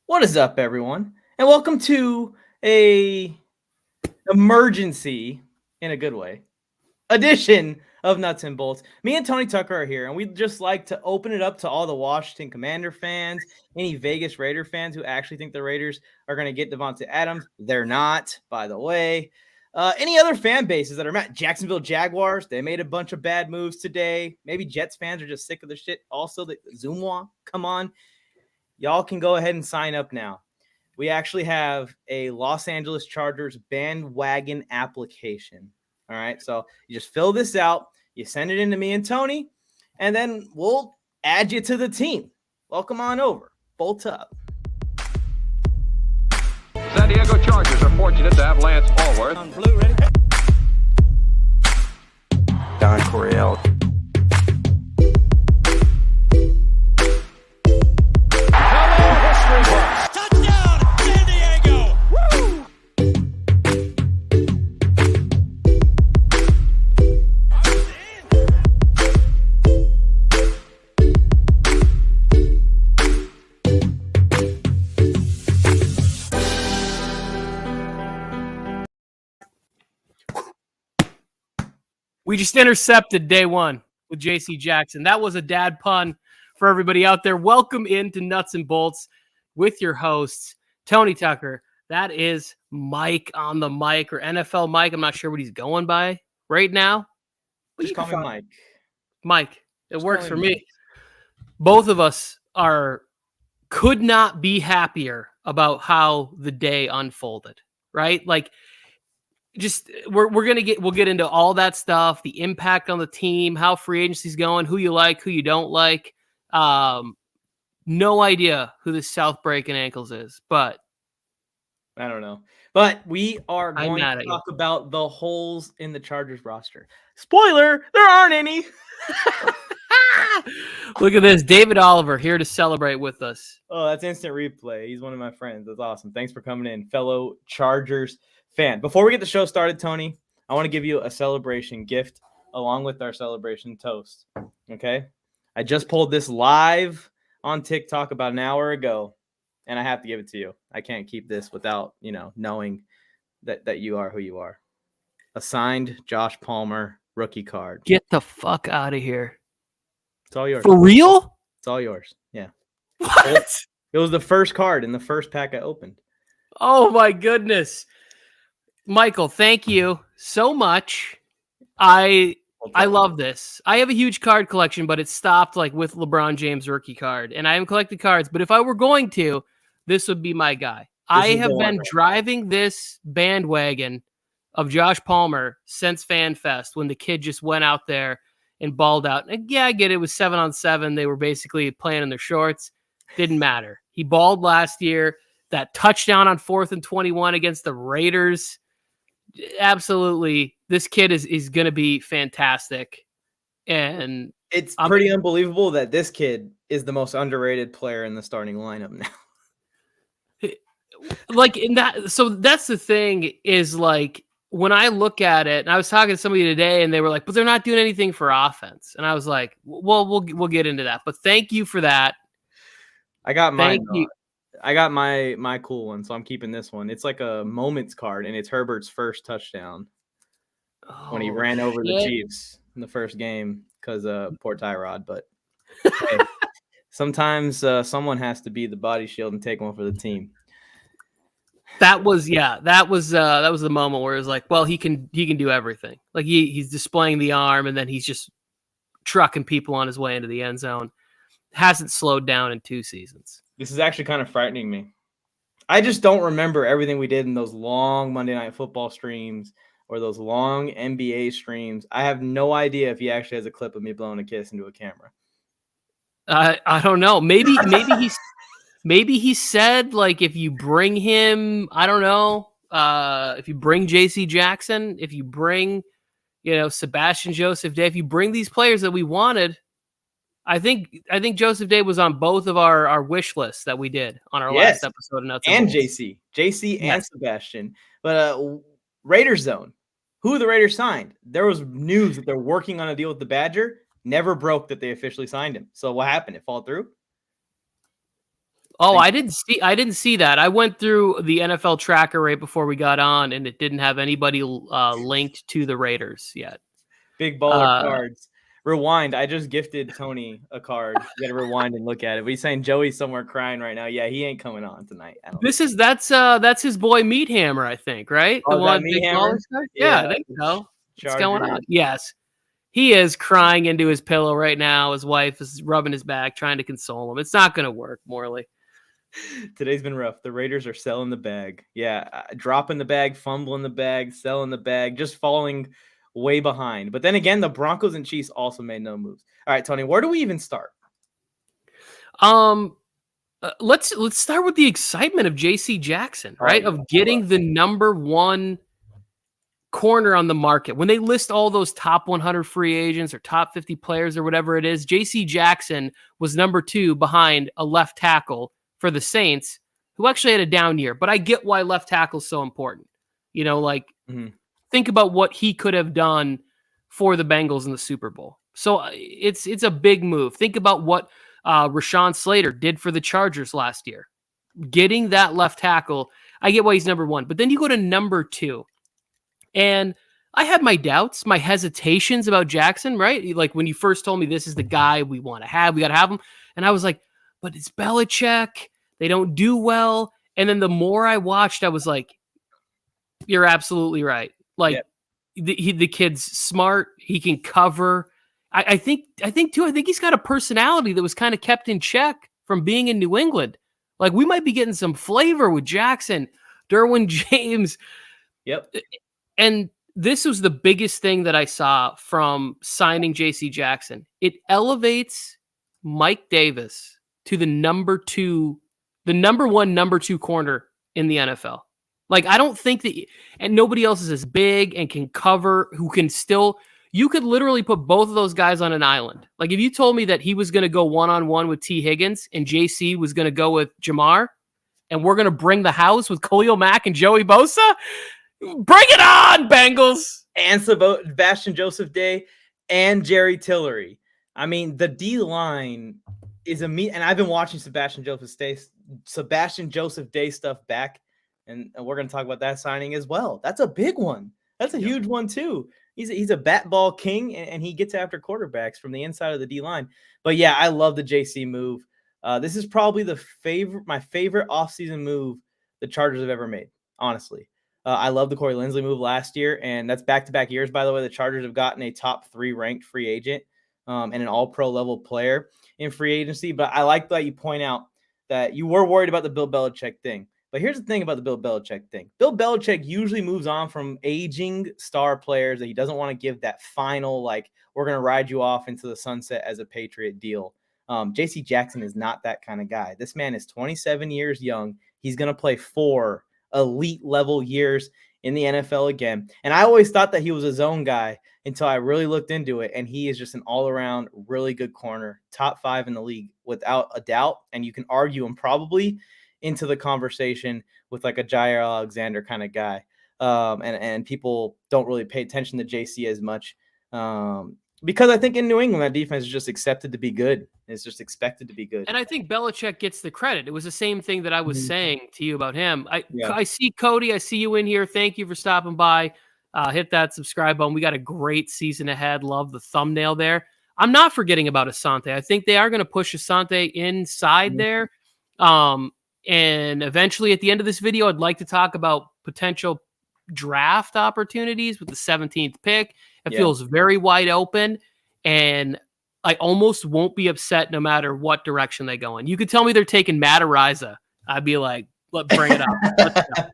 What is up, everyone? And welcome to a emergency, in a good way, edition of Nuts and Bolts. Me and Tony Tucker are here, and we'd just like to open it up to all the Washington Commander fans, any Vegas Raider fans who actually think the Raiders are going to get Devontae Adams. They're not, by the way. Any other fan bases that are mad? Jacksonville Jaguars, they made a bunch of bad moves today. Maybe Jets fans are just sick of the shit. Also, the Zumwa, come on. Y'all can go ahead and sign up now. We actually have a Los Angeles Chargers bandwagon application. All right. So you just fill this out, you send it in to me and Tony, and then we'll add you to the team. Welcome on over. Bolt up. San Diego Chargers are fortunate to have Lance Allworth. On blue, ready? Don Coryell. Touchdown, San Diego! Woo! We just intercepted day one with JC Jackson. That was a dad pun for everybody out there. Welcome into Nuts and Bolts with your hosts, Tony Tucker. That is Mike on the mic, or NFL Mike. I'm not sure what he's going by right now. Just call me Mike. Mike. It works for me. Both of us could not be happier about how the day unfolded, right? Like, just we'll get into all that stuff, the impact on the team, how free agency's going, who you like, who you don't like. No idea who this South Breaking Ankles is, but I don't know. But we are I'm going mad to at talk about the holes in the Chargers roster. Spoiler, there aren't any. Look at this. David Oliver here to celebrate with us. Oh, that's instant replay. He's one of my friends. That's awesome. Thanks for coming in, fellow Chargers fan. Before we get the show started, Tony, I want to give you a celebration gift along with our celebration toast. Okay? I just pulled this live on TikTok about an hour ago, and I have to give it to you. I can't keep this without, knowing that you are who you are. A signed Josh Palmer rookie card. Get the fuck out of here. It's all yours. For real? It's all yours. Yeah. What? It was the first card in the first pack I opened. Oh my goodness. Michael, thank you so much. I love this. I have a huge card collection, but it stopped with LeBron James rookie card. And I haven't collected cards, but if I were going to, this would be my guy. I have been driving this bandwagon of Josh Palmer since FanFest, when the kid just went out there and balled out. And yeah, I get it. It was 7-on-7. They were basically playing in their shorts. Didn't matter. He balled last year. That touchdown on 4th and 21 against the Raiders. Absolutely. This kid is going to be fantastic. And it's pretty unbelievable that this kid is the most underrated player in the starting lineup now. So that's the thing is, when I look at it, and I was talking to somebody today and they were like, but they're not doing anything for offense. And I was like, well, we'll get into that, but thank you for that. I got mine. I got my cool one, so I'm keeping this one. It's like a moments card, and it's Herbert's first touchdown when he ran over the Chiefs in the first game because poor Tyrod. But hey, sometimes someone has to be the body shield and take one for the team. That was the moment where it was like, well, he can do everything. Like he's displaying the arm, and then he's just trucking people on his way into the end zone. Hasn't slowed down in 2 seasons. This is actually kind of frightening me. I just don't remember everything we did in those long Monday Night Football streams or those long NBA streams. I have no idea if he actually has a clip of me blowing a kiss into a camera. I don't know. Maybe he said, if you bring him, I don't know, if you bring JC Jackson, if you bring, Sebastian Joseph Day, if you bring these players that we wanted, I think Joseph Day was on both of our wish lists that we did on our last episode of Nuts and JC and Sebastian. But Raiders zone, who the Raiders signed? There was news that they're working on a deal with the Badger. Never broke that they officially signed him. So what happened? It fall through? Oh, I didn't see that. I went through the NFL tracker right before we got on, and it didn't have anybody linked to the Raiders yet. Big baller cards. Rewind. I just gifted Tony a card. You got to rewind and look at it. But he's saying Joey's somewhere crying right now. Yeah, he ain't coming on tonight. That's his boy Meat Hammer, I think, right? Oh, The is one that Meat big Hammer? baller guy? Yeah, I think so. What's going on? Chargers. Yes. He is crying into his pillow right now. His wife is rubbing his back, trying to console him. It's not going to work, Morley. Today's been rough. The Raiders are selling the bag. Yeah, dropping the bag, fumbling the bag, selling the bag, just falling way behind. But then again, the Broncos and Chiefs also made no moves. All right, Tony, where do we even start? Let's start with the excitement of J.C. Jackson, right? Of getting the number one corner on the market. When they list all those top 100 free agents or top 50 players or whatever it is, J.C. Jackson was number 2 behind a left tackle for the Saints, who actually had a down year. But I get why left tackle is so important. You know, like think about what he could have done for the Bengals in the Super Bowl. So it's a big move. Think about what Rashawn Slater did for the Chargers last year. Getting that left tackle, I get why he's number 1. But then you go to number 2. And I had my doubts, my hesitations about Jackson, right? Like when you first told me this is the guy we want to have, we got to have him. And I was like, but it's Belichick. They don't do well. And then the more I watched, I was like, you're absolutely right. Like the kid's smart. He can cover. I think he's got a personality that was kind of kept in check from being in New England. Like we might be getting some flavor with Jackson, Derwin James. Yep. And this was the biggest thing that I saw from signing J.C. Jackson. It elevates Mike Davis to the number 1, number 2 corner in the NFL. Like, I don't think that, and nobody else is as big and can cover, who can still, you could literally put both of those guys on an island. Like, if you told me that he was going to go one-on-one with T. Higgins and J.C. was going to go with Jamar, and we're going to bring the house with Khalil Mack and Joey Bosa, bring it on, Bengals! And Sebastian Joseph Day and Jerry Tillery. I mean, the D-line is and I've been watching Sebastian Joseph Day stuff back, and we're going to talk about that signing as well. That's a big one. That's a huge one, too. He's a bat ball king, and he gets after quarterbacks from the inside of the D-line. But, yeah, I love the JC move. This is probably my favorite offseason move the Chargers have ever made, honestly. I love the Corey Linsley move last year, and that's back-to-back years, by the way. The Chargers have gotten a top 3 ranked free agent and an all-pro level player in free agency. But I like that you point out that you were worried about the Bill Belichick thing. But here's the thing about the Bill Belichick thing. Bill Belichick usually moves on from aging star players that he doesn't want to give that final, like, we're going to ride you off into the sunset as a Patriot deal. J.C. Jackson is not that kind of guy. This man is 27 years young. He's going to play 4 elite level years in the NFL again. And I always thought that he was a zone guy until I really looked into it. And he is just an all-around really good corner, top 5 in the league without a doubt. And you can argue him probably into the conversation with like a Jair Alexander kind of guy. And people don't really pay attention to JC as much. Because I think in New England, that defense is just accepted to be good. It's just expected to be good. And I think Belichick gets the credit. It was the same thing that I was saying to you about him. I see Cody. I see you in here. Thank you for stopping by. Hit that subscribe button. We got a great season ahead. Love the thumbnail there. I'm not forgetting about Asante. I think they are going to push Asante inside there. And eventually at the end of this video, I'd like to talk about potential draft opportunities with the 17th pick. It feels very wide open, and I almost won't be upset no matter what direction they go in. You could tell me they're taking Matt Ariza. I'd be like, bring it up. Let's go.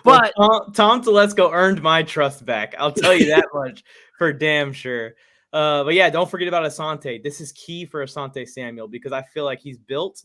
But Tom Telesco earned my trust back. I'll tell you that much for damn sure. But yeah, don't forget about Asante. This is key for Asante Samuel because I feel like he's built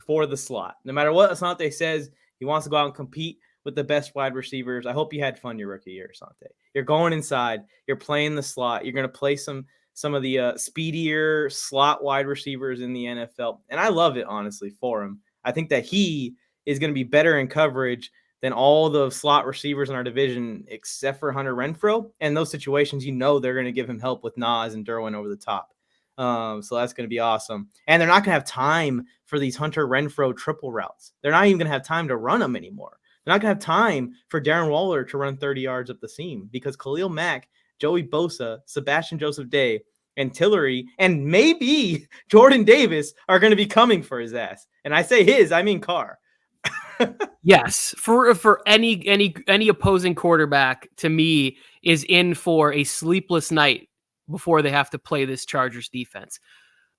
for the slot. No matter what Asante says, he wants to go out and compete with the best wide receivers. I hope you had fun your rookie year, Asante. You're going inside. You're playing the slot. You're going to play some of the speedier slot wide receivers in the NFL. And I love it, honestly, for him. I think that he is going to be better in coverage than all the slot receivers in our division except for Hunter Renfrow. And those situations, they're going to give him help with Nas and Derwin over the top. So that's going to be awesome. And they're not going to have time for these Hunter Renfrow triple routes. They're not even going to have time to run them anymore. They're not going to have time for Darren Waller to run 30 yards up the seam because Khalil Mack, Joey Bosa, Sebastian Joseph Day, and Tillery, and maybe Jordan Davis are going to be coming for his ass. And I say his, I mean Carr. Yes, for any opposing quarterback, to me, is in for a sleepless night before they have to play this Chargers defense.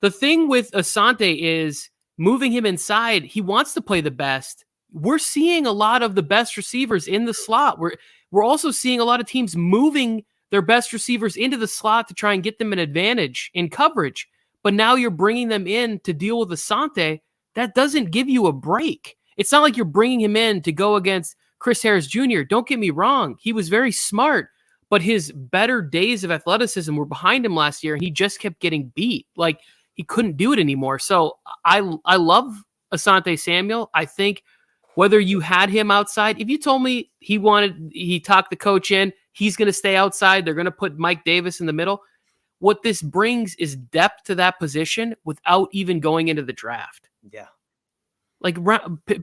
The thing with Asante is moving him inside. He wants to play the best. We're seeing a lot of the best receivers in the slot. We're also seeing a lot of teams moving their best receivers into the slot to try and get them an advantage in coverage. But now you're bringing them in to deal with Asante. That doesn't give you a break. It's not like you're bringing him in to go against Chris Harris Jr. Don't get me wrong. He was very smart, but his better days of athleticism were behind him last year, and he just kept getting beat. Like, he couldn't do it anymore. So I love Asante Samuel. I think whether you had him outside, if you told me he talked the coach in, he's going to stay outside, they're going to put Mike Davis in the middle. What this brings is depth to that position without even going into the draft. Yeah. Like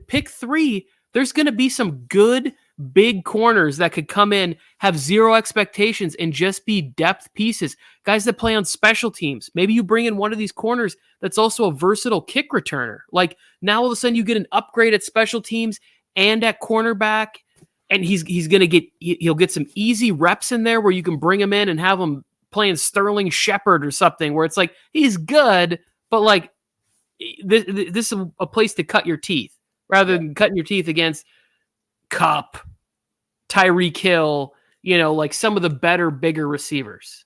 pick 3, there's going to be some good big corners that could come in, have zero expectations, and just be depth pieces. Guys that play on special teams. Maybe you bring in one of these corners that's also a versatile kick returner. Like, now all of a sudden you get an upgrade at special teams and at cornerback, and he'll get some easy reps in there where you can bring him in and have him playing Sterling Shepard or something, where it's like he's good, but like this is a place to cut your teeth rather than cutting your teeth against Kupp, Tyreek Hill, like some of the better, bigger receivers.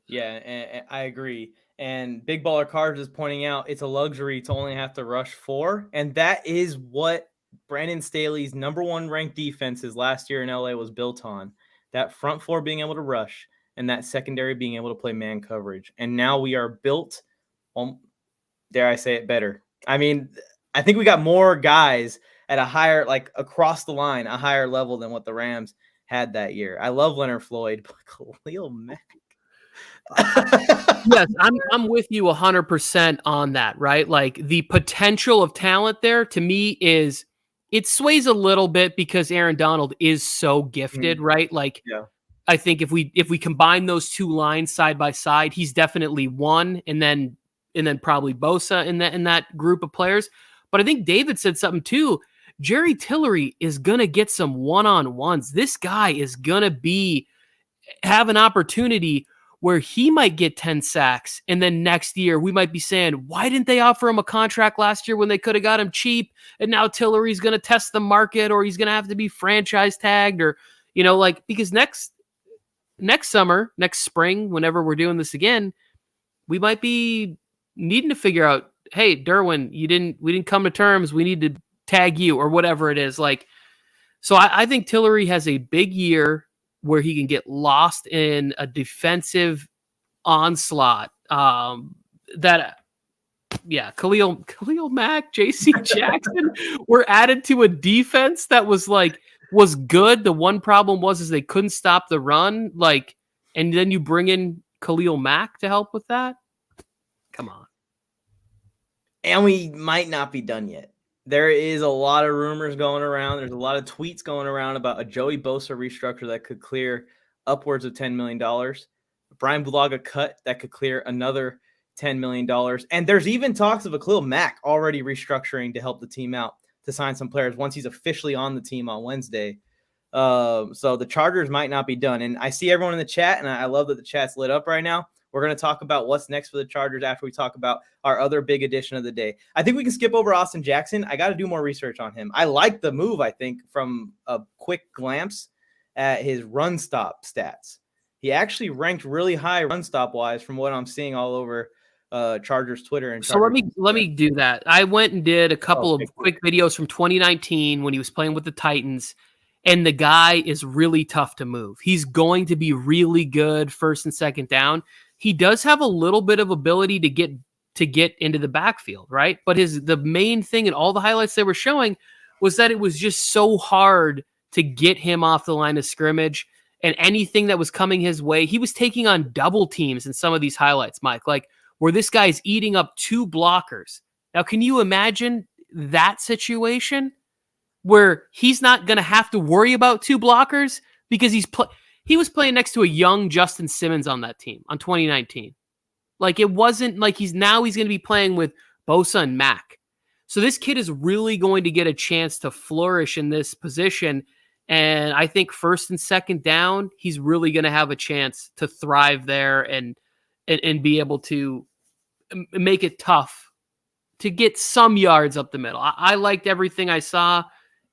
Yeah, and I agree. And Big Baller Cards is pointing out it's a luxury to only have to rush 4. And that is what Brandon Staley's number 1 ranked defenses last year in LA was built on. That front 4 being able to rush and that secondary being able to play man coverage. And now we are built on, dare I say it, better. I mean, I think we got more guys at a higher, like across the line, a higher level than what the Rams had that year. I love Leonard Floyd, but Khalil Mack. Yes, I'm with you 100% on that, right? Like, the potential of talent there to me is, it sways a little bit because Aaron Donald is so gifted, right? Like, yeah. I think if we combine those two lines side by side, he's definitely one, and then probably Bosa in that group of players. But I think David said something too. Jerry Tillery is gonna get some one-on-ones. This guy is gonna have an opportunity where he might get 10 sacks, and then next year we might be saying, why didn't they offer him a contract last year when they could have got him cheap? And now Tillery's going to test the market, or he's going to have to be franchise tagged, or, because next spring, whenever we're doing this again, we might be needing to figure out, hey, Derwin, we didn't come to terms. We need to tag you, or whatever it is. Like, so I think Tillery has a big year where he can get lost in a defensive onslaught. Khalil Mack, J.C. Jackson were added to a defense that was good. The one problem was they couldn't stop the run. Like, and then you bring in Khalil Mack to help with that. Come on. And we might not be done yet. There is a lot of rumors going around. There's a lot of tweets going around about a Joey Bosa restructure that could clear upwards of $10 million. Brian Bulaga cut that could clear another $10 million. And there's even talks of a Khalil Mack already restructuring to help the team out to sign some players once he's officially on the team on Wednesday. So the Chargers might not be done. And I see everyone in the chat, and I love that the chat's lit up right now. We're going to talk about what's next for the Chargers after we talk about our other big addition of the day. I think we can skip over Austin Jackson. I got to do more research on him. I like the move, I think, from a quick glance at his run stop stats. He actually ranked really high run stop wise from what I'm seeing all over Chargers Twitter. And Chargers let me do that. I went and did a couple of quick videos from 2019 when he was playing with the Titans. And the guy is really tough to move. He's going to be really good first and second down. He does have a little bit of ability to get into the backfield, right? But the main thing in all the highlights they were showing was that it was just so hard to get him off the line of scrimmage, and anything that was coming his way, he was taking on double teams in some of these highlights, Mike. Like, where this guy's eating up 2 blockers. Now, can you imagine that situation where he's not going to have to worry about 2 blockers because he was playing next to a young Justin Simmons on that team on 2019. Like, it wasn't like he's going to be playing with Bosa and Mack. So this kid is really going to get a chance to flourish in this position. And I think first and second down, he's really going to have a chance to thrive there and be able to make it tough to get some yards up the middle. I liked everything I saw.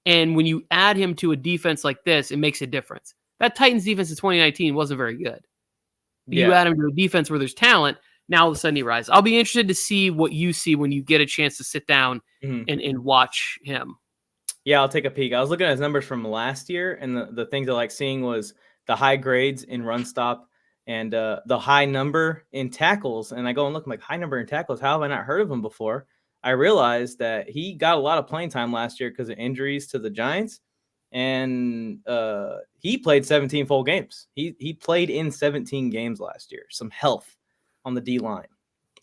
And when you add him to a defense like this, it makes a difference. That Titans defense in 2019 wasn't very good. You add him to a defense where there's talent, now all of a sudden he rises. I'll be interested to see what you see when you get a chance to sit down and watch him. Yeah, I'll take a peek. I was looking at his numbers from last year, and the things I like seeing was the high grades in run stop and the high number in tackles. And I go and look, I'm like, high number in tackles, how have I not heard of him before? I realized that he got a lot of playing time last year because of injuries to the Giants. And he played 17 full games. He played in 17 games last year. Some health on the D line.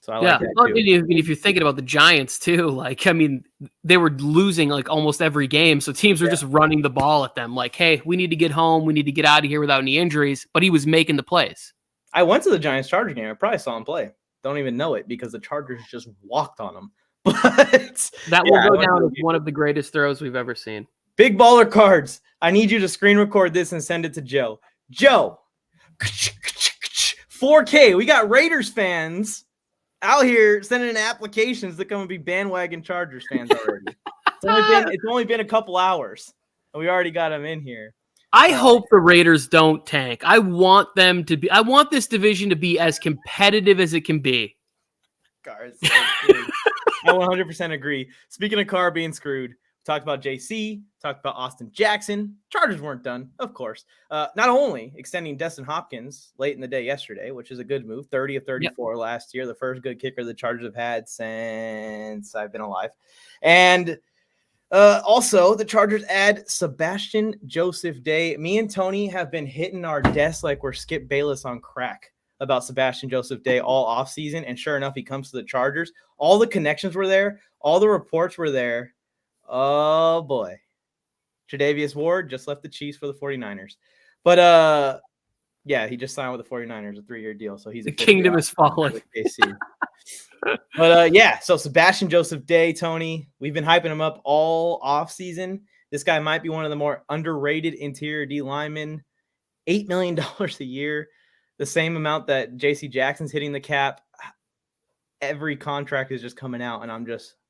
So I like that too. If you're thinking about the Giants too, like, I mean, they were losing like almost every game. So teams were just running the ball at them. Like, hey, we need to get home. We need to get out of here without any injuries. But he was making the plays. I went to the Giants-Chargers game. I probably saw him play. Don't even know it because the Chargers just walked on him. But that will go down as one of the greatest throws we've ever seen. Big Baller Cards. I need you to screen record this and send it to Joe. Joe, 4K. We got Raiders fans out here sending in applications to come and be bandwagon Chargers fans already. It's only been a couple hours, and we already got them in here. I hope the Raiders don't tank. I want this division to be as competitive as it can be. Cars. I 100% agree. Speaking of Carr being screwed, talked about JC, talked about Austin Jackson. Chargers weren't done, of course. Not only extending Destin Hopkins late in the day yesterday, which is a good move, 30 of 34 last year, the first good kicker the Chargers have had since I've been alive. And also, the Chargers add Sebastian Joseph Day. Me and Tony have been hitting our desk like we're Skip Bayless on crack about Sebastian Joseph Day all offseason. And sure enough, he comes to the Chargers. All the connections were there. All the reports were there. Oh, boy. Tre'Davious Ward just left the Chiefs for the 49ers. But, yeah, he just signed with the 49ers, a 3-year deal. So he's the kingdom is falling. But, yeah, so Sebastian Joseph Day, Tony, we've been hyping him up all offseason. This guy might be one of the more underrated interior D linemen. $8 million a year, the same amount that J.C. Jackson's hitting the cap. Every contract is just coming out, and I'm just –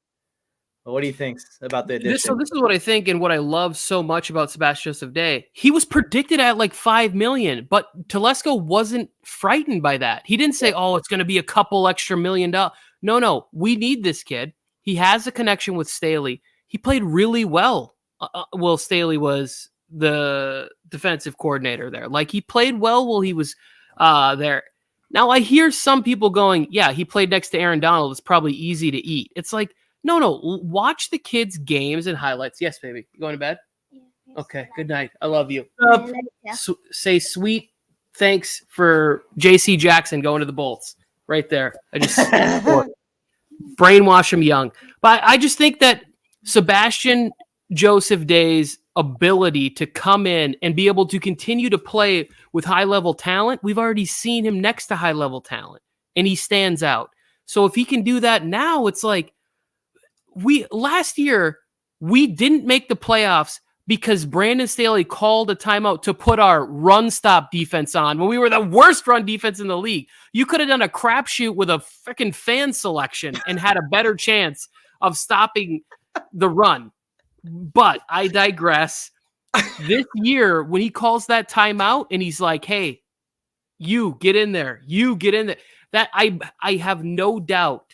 what do you think about the addition? This is what I think and what I love so much about Sebastian Joseph Day. He was predicted at like $5 million, but Telesco wasn't frightened by that. He didn't say, oh, it's going to be a couple extra $1 million. No, we need this kid. He has a connection with Staley. He played really well. Staley was the defensive coordinator there. Like, he played well while he was there. Now, I hear some people going, yeah, he played next to Aaron Donald. It's probably easy to eat. It's like, no, watch the kids' games and highlights. Yes, baby. You going to bed? Yeah. Okay, good night. I love you. Say sweet thanks for J.C. Jackson going to the Bolts right there. I just brainwash him young. But I just think that Sebastian Joseph Day's ability to come in and be able to continue to play with high-level talent, we've already seen him next to high-level talent, and he stands out. So if he can do that now, it's like, last year, we didn't make the playoffs because Brandon Staley called a timeout to put our run stop defense on when we were the worst run defense in the league. You could have done a crapshoot with a freaking fan selection and had a better chance of stopping the run. But I digress. This year, when he calls that timeout and he's like, hey, you get in there, that I have no doubt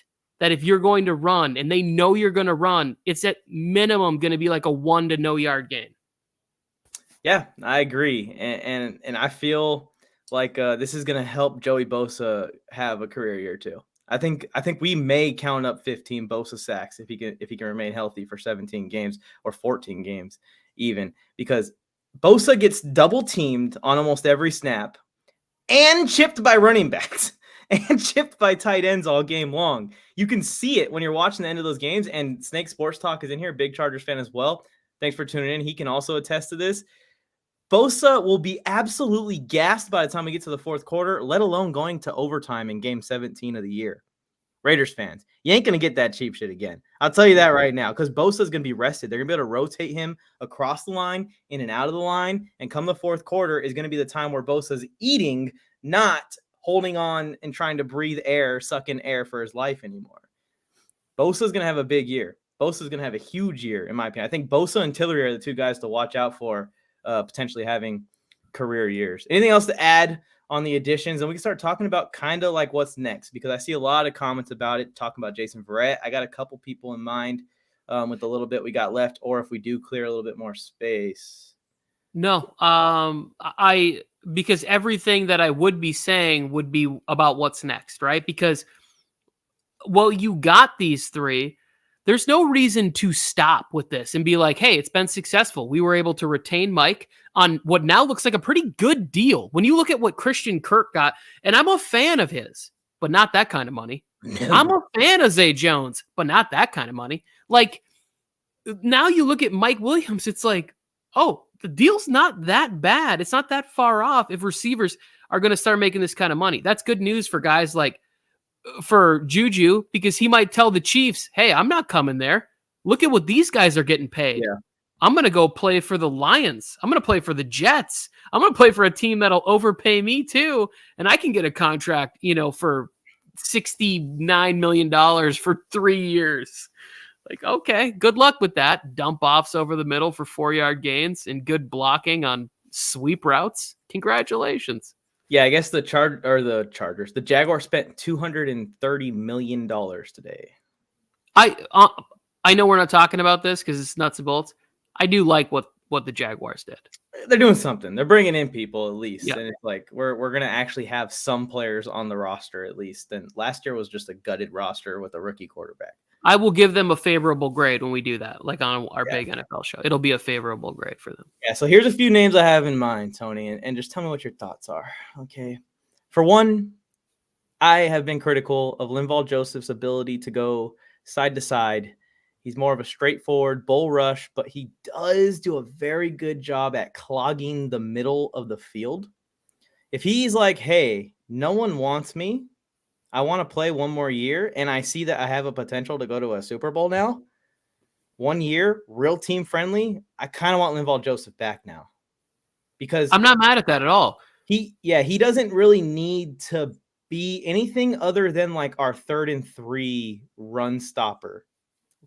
that if you're going to run and they know you're going to run, it's at minimum going to be like a 1 to no yard game. Yeah, I agree. And I feel like this is going to help Joey Bosa have a career year too. I think we may count up 15 Bosa sacks if he can remain healthy for 17 games or 14 games even, because Bosa gets double teamed on almost every snap and chipped by running backs. and chipped by tight ends all game long. You can see it when you're watching the end of those games, and Snake Sports Talk is in here, big Chargers fan as well. Thanks for tuning in. He can also attest to this. Bosa will be absolutely gassed by the time we get to the fourth quarter, let alone going to overtime in game 17 of the year. Raiders fans, you ain't going to get that cheap shit again. I'll tell you that right now, because Bosa's going to be rested. They're going to be able to rotate him across the line, in and out of the line, and come the fourth quarter is going to be the time where Bosa's eating, not holding on and trying to breathe air, suck in air for his life anymore. Bosa's going to have a big year. Bosa's going to have a huge year, in my opinion. I think Bosa and Tillery are the two guys to watch out for potentially having career years. Anything else to add on the additions? And we can start talking about kind of like what's next, because I see a lot of comments about it, talking about Jason Verrett. I got a couple people in mind with the little bit we got left, or if we do clear a little bit more space. No, because everything that I would be saying would be about what's next, right? Because, well, you got these three. There's no reason to stop with this and be like, hey, it's been successful. We were able to retain Mike on what now looks like a pretty good deal. When you look at what Christian Kirk got, and I'm a fan of his, but not that kind of money. I'm a fan of Zay Jones, but not that kind of money. Like, now you look at Mike Williams, it's like, oh, the deal's not that bad. It's not that far off if receivers are going to start making this kind of money. That's good news for guys like, for Juju, because he might tell the Chiefs, hey, I'm not coming there. Look at what these guys are getting paid. Yeah. I'm going to go play for the Lions. I'm going to play for the Jets. I'm going to play for a team that'll overpay me too. And I can get a contract, for $69 million for 3 years. Like, okay, good luck with that. Dump offs over the middle for 4-yard gains and good blocking on sweep routes. Congratulations. Yeah, I guess the Chargers, the Jaguars spent $230 million today. I know we're not talking about this because it's nuts and bolts. I do like what the Jaguars did. They're doing something. They're bringing in people at least, yeah. And it's like we're gonna actually have some players on the roster at least. And last year was just a gutted roster with a rookie quarterback. I will give them a favorable grade when we do that, like on our big NFL show. It'll be a favorable grade for them. Yeah, so here's a few names I have in mind, Tony, and just tell me what your thoughts are. Okay. For one, I have been critical of Linval Joseph's ability to go side to side. He's more of a straightforward bull rush, but he does do a very good job at clogging the middle of the field. If he's like, hey, no one wants me, I want to play one more year, and I see that I have a potential to go to a Super Bowl now. 1 year, real team friendly. I kind of want Linval Joseph back now, because I'm not mad at that at all. He doesn't really need to be anything other than like our 3rd and 3 run stopper,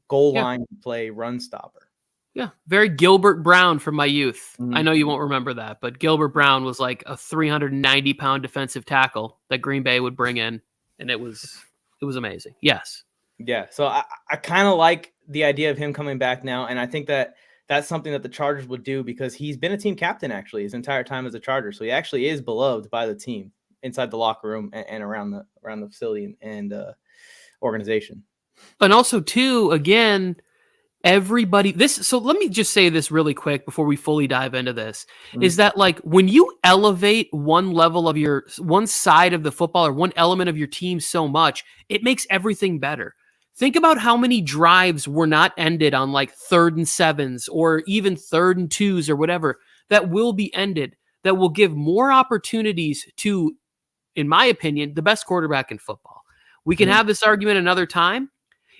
goal line play run stopper. Yeah, very Gilbert Brown from my youth. I know you won't remember that, but Gilbert Brown was like a 390-pound defensive tackle that Green Bay would bring in. And it was amazing. Yes. Yeah. So I kind of like the idea of him coming back now. And I think that that's something that the Chargers would do, because he's been a team captain actually his entire time as a Charger. So he actually is beloved by the team inside the locker room and around the facility and organization. And also too, again, everybody, so let me just say this really quick before we fully dive into this, is that like when you elevate one level of one side of the football or one element of your team so much, it makes everything better. Think about how many drives were not ended on like 3rd and 7s or even 3rd and 2s or whatever that will be ended, that will give more opportunities to, in my opinion, the best quarterback in football. We can have this argument another time.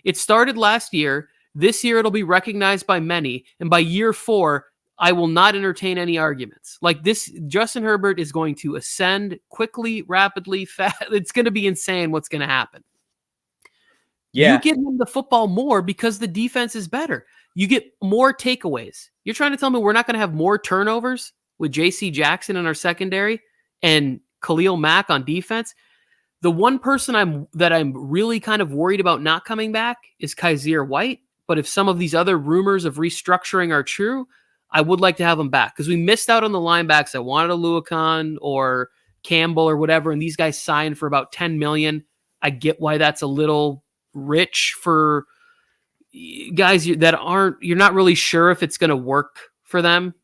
It started last year. This year, it'll be recognized by many. And by year 4, I will not entertain any arguments. Like this, Justin Herbert is going to ascend quickly, rapidly, fast. It's going to be insane what's going to happen. Yeah. You give him the football more because the defense is better. You get more takeaways. You're trying to tell me we're not going to have more turnovers with J.C. Jackson in our secondary and Khalil Mack on defense? The one person that I'm really kind of worried about not coming back is Kaiser White. But if some of these other rumors of restructuring are true, I would like to have him back, because we missed out on the linebacks. I wanted a Luakon or Campbell or whatever, and these guys signed for about $10 million. I get why that's a little rich for guys that you're not really sure if it's going to work for them,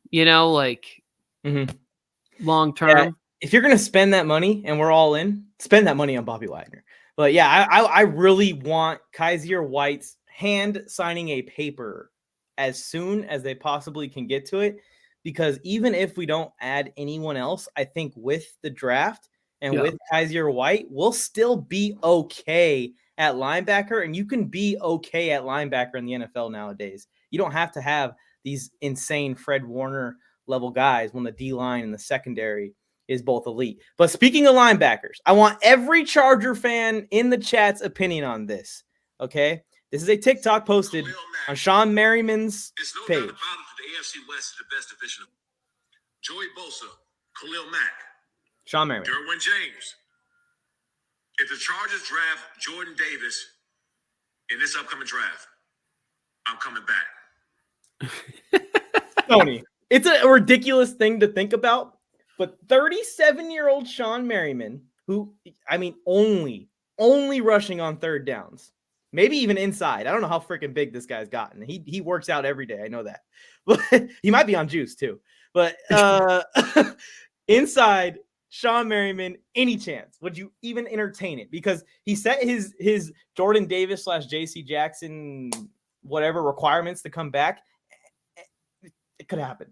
long term. if you're going to spend that money and we're all in, spend that money on Bobby Wagner. But yeah, I really want Kaiser White's hand signing a paper as soon as they possibly can get to it, because even if we don't add anyone else, I think with the draft and with Kaiser White, we'll still be okay at linebacker, and you can be okay at linebacker in the NFL nowadays. You don't have to have these insane Fred Warner level guys when the D-line and the secondary is both elite. But speaking of linebackers, I want every Charger fan in the chat's opinion on this, okay? This is a TikTok posted on Sean Merriman's page. The AFC West is the best division. Joey Bosa, Khalil Mack, Sean Merriman, Derwin James. If the Chargers draft Jordan Davis in this upcoming draft, I'm coming back. Tony, it's a ridiculous thing to think about, but 37-year-old Sean Merriman, who, I mean, only rushing on third downs, maybe even inside. I don't know how freaking big this guy's gotten. He works out every day. I know that. But he might be on juice too. But inside, Sean Merriman, any chance? Would you even entertain it? Because he set his Jordan Davis / JC Jackson whatever requirements to come back. It could happen.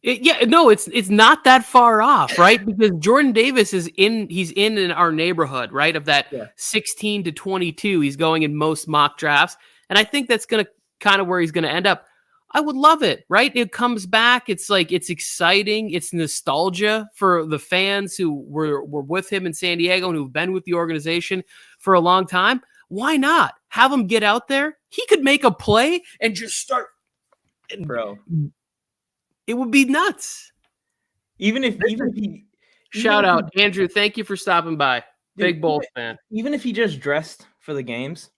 It's not that far off, right? Because Jordan Davis he's in our neighborhood, right? Of that 16 to 22, he's going in most mock drafts. And I think that's going to kind of where he's going to end up. I would love it, right? It comes back. It's like, it's exciting. It's nostalgia for the fans who were with him in San Diego and who've been with the organization for a long time. Why not have him get out there? He could make a play and just start. Bro. It would be nuts. Even if he shout out Andrew, thank you for stopping by. Big Bolts fan. Even if he just dressed for the games,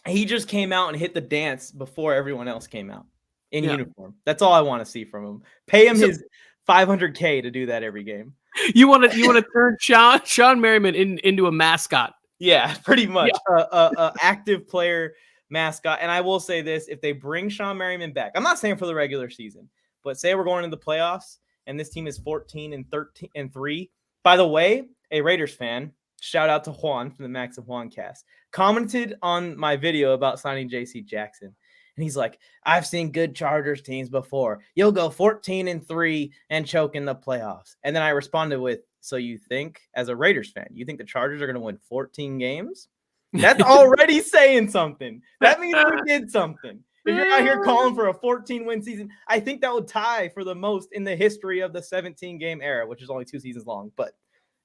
he just came out and hit the dance before everyone else came out in uniform. That's all I want to see from him. Pay him his $500K to do that every game. You want to turn Sean Merriman into a mascot? Yeah, pretty much. A active player mascot. And I will say this: if they bring Sean Merriman back, I'm not saying for the regular season. But say we're going into the playoffs and this team is 14-13-3. By the way, a Raiders fan, shout out to Juan from the Max and Juan cast, commented on my video about signing JC Jackson. And he's like, I've seen good Chargers teams before. You'll go 14-3 and choke in the playoffs. And then I responded with, so you think, as a Raiders fan, you think the Chargers are going to win 14 games? That's already saying something. That means we did something. If you're out here calling for a 14-win season, I think that would tie for the most in the history of the 17-game era, which is only 2 seasons long. But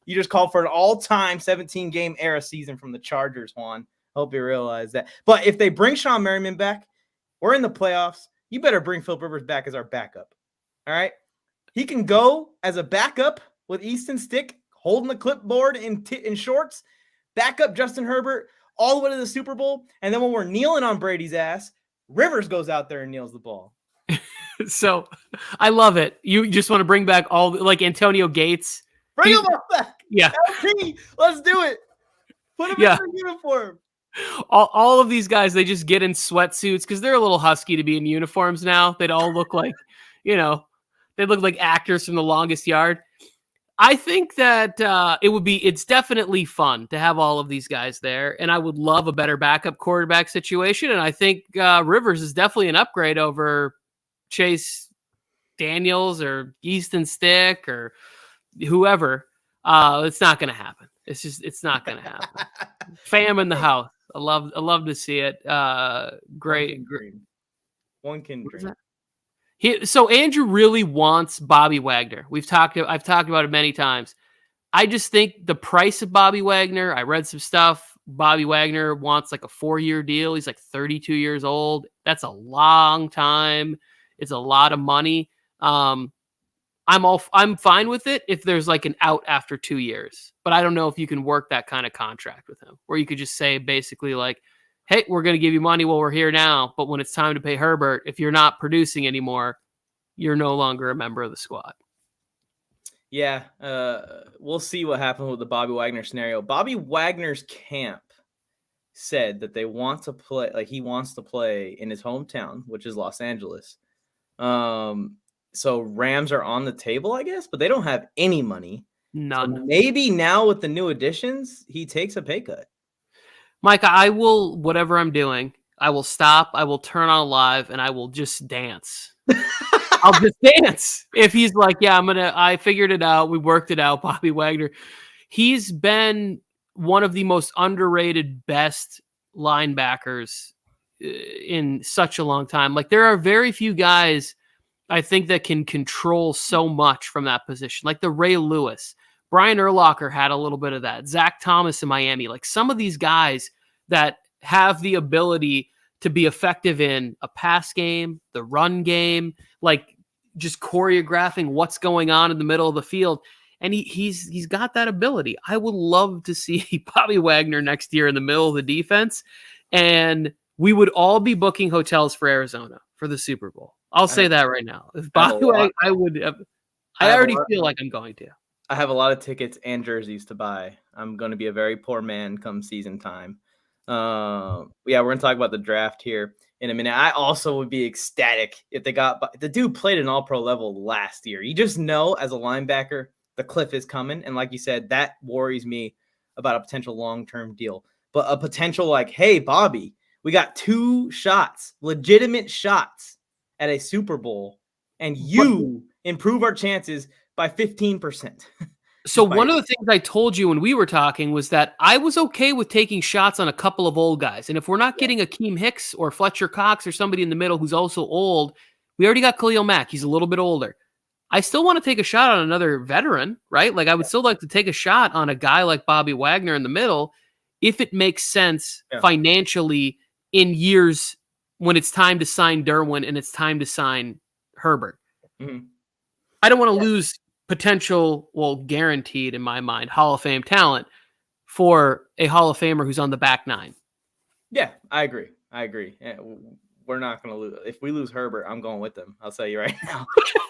you just called for an all-time 17-game era season from the Chargers, Juan. Hope you realize that. But if they bring Sean Merriman back, we're in the playoffs. You better bring Philip Rivers back as our backup. All right? He can go as a backup with Easton Stick holding the clipboard in shorts, back up Justin Herbert all the way to the Super Bowl. And then when we're kneeling on Brady's ass, Rivers goes out there and kneels the ball. So I love it. You just want to bring back all like Antonio Gates. Bring him back. Yeah. LP, let's do it. Put him in the uniform. All of these guys, they just get in sweatsuits because they're a little husky to be in uniforms now. They'd all look like, they look like actors from The Longest Yard. I think that it's definitely fun to have all of these guys there, and I would love a better backup quarterback situation. And I think Rivers is definitely an upgrade over Chase Daniels or Easton Stick or whoever. It's not going to happen. It's not going to happen. Fam in the house. I love to see it. Great. One can dream. So Andrew really wants Bobby Wagner. I've talked about it many times. I just think the price of Bobby Wagner, I read some stuff. Bobby Wagner wants like a 4-year deal. He's like 32 years old. That's a long time. It's a lot of money. I'm fine with it if there's like an out after 2 years, but I don't know if you can work that kind of contract with him where you could just say basically like, hey, we're going to give you money while we're here now, but when it's time to pay Herbert, if you're not producing anymore, you're no longer a member of the squad. Yeah, we'll see what happens with the Bobby Wagner scenario. Bobby Wagner's camp said that they want to play, like he wants to play in his hometown, which is Los Angeles. So Rams are on the table, I guess, but they don't have any money. None. Maybe now with the new additions, he takes a pay cut. Mike, I will, whatever I'm doing, I will stop, I will turn on live, and I will just dance. I'll just dance. If he's like, yeah, I figured it out. We worked it out. Bobby Wagner. He's been one of the most underrated best linebackers in such a long time. Like, there are very few guys I think that can control so much from that position. Like the Ray Lewis. Brian Urlacher had a little bit of that. Zach Thomas in Miami. Like some of these guys that have the ability to be effective in a pass game, the run game, like just choreographing what's going on in the middle of the field. And he's got that ability. I would love to see Bobby Wagner next year in the middle of the defense. And we would all be booking hotels for Arizona for the Super Bowl. I'll say that right now. If Bobby Wagner, I already feel like I'm going to. I have a lot of tickets and jerseys to buy. I'm going to be a very poor man come season time. Yeah, we're going to talk about the draft here in a minute. I also would be ecstatic if the dude played an all-pro level last year. You just know as a linebacker, the cliff is coming. And like you said, that worries me about a potential long-term deal. But a potential like, hey, Bobby, we got 2 shots, legitimate shots at a Super Bowl, and you improve our chances by 15%. So one of the things I told you when we were talking was that I was okay with taking shots on a couple of old guys. And if we're not getting Akeem Hicks or Fletcher Cox or somebody in the middle who's also old, we already got Khalil Mack. He's a little bit older. I still want to take a shot on another veteran, right? Like I would still like to take a shot on a guy like Bobby Wagner in the middle if it makes sense financially in years when it's time to sign Derwin and it's time to sign Herbert. Mm-hmm. I don't want to lose potential, guaranteed in my mind, Hall of Fame talent for a Hall of Famer who's on the back 9. Yeah, I agree. Yeah, we're not going to lose. If we lose Herbert, I'm going with them. I'll tell you right now.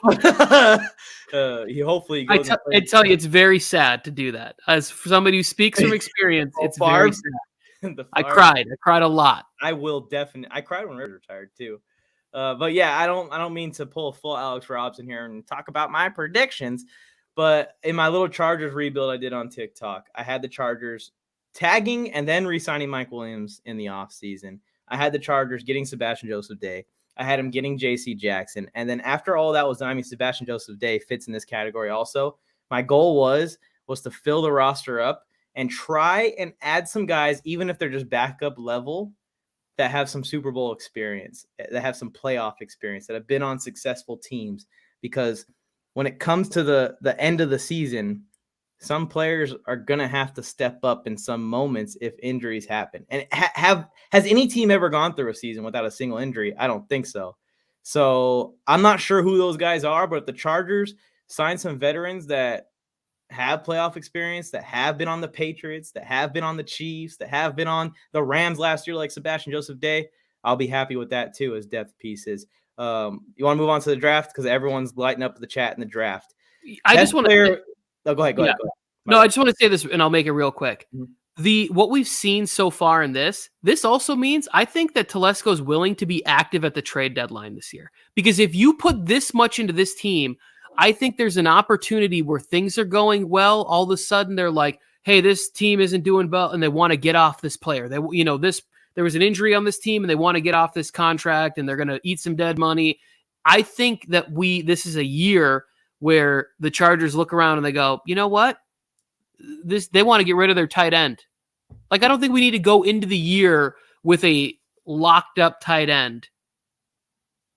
I tell you, it's very sad to do that. As somebody who speaks from experience, it's very sad. I cried a lot. I will definitely. I cried when Herbert retired too. But yeah, I don't mean to pull a full Alex Robson here and talk about my predictions. But in my little Chargers rebuild I did on TikTok, I had the Chargers tagging and then re-signing Mike Williams in the offseason. I had the Chargers getting Sebastian Joseph Day. I had him getting J.C. Jackson. And then after all that was done, I mean, Sebastian Joseph Day fits in this category also. My goal was to fill the roster up and try and add some guys, even if they're just backup level, that have some Super Bowl experience, that have some playoff experience, that have been on successful teams. Because when it comes to the end of the season, some players are going to have to step up in some moments if injuries happen. And has any team ever gone through a season without a single injury? I don't think so. So I'm not sure who those guys are, but if the Chargers sign some veterans that have playoff experience, that have been on the Patriots, that have been on the Chiefs, that have been on the Rams last year, like Sebastian Joseph Day, I'll be happy with that too as depth pieces. You want to move on to the draft because everyone's lighting up the chat in the draft. I just want to. Go ahead. No, I just want to say this, and I'll make it real quick. Mm-hmm. What we've seen so far in this also means I think that Telesco's willing to be active at the trade deadline this year. Because if you put this much into this team, I think there's an opportunity where things are going well. All of a sudden, they're like, "Hey, this team isn't doing well," and they want to get off this player. There was an injury on this team, and they want to get off this contract, and they're going to eat some dead money. I think that this is a year where the Chargers look around and they go, "You know what? They want to get rid of their tight end." Like, I don't think we need to go into the year with a locked up tight end.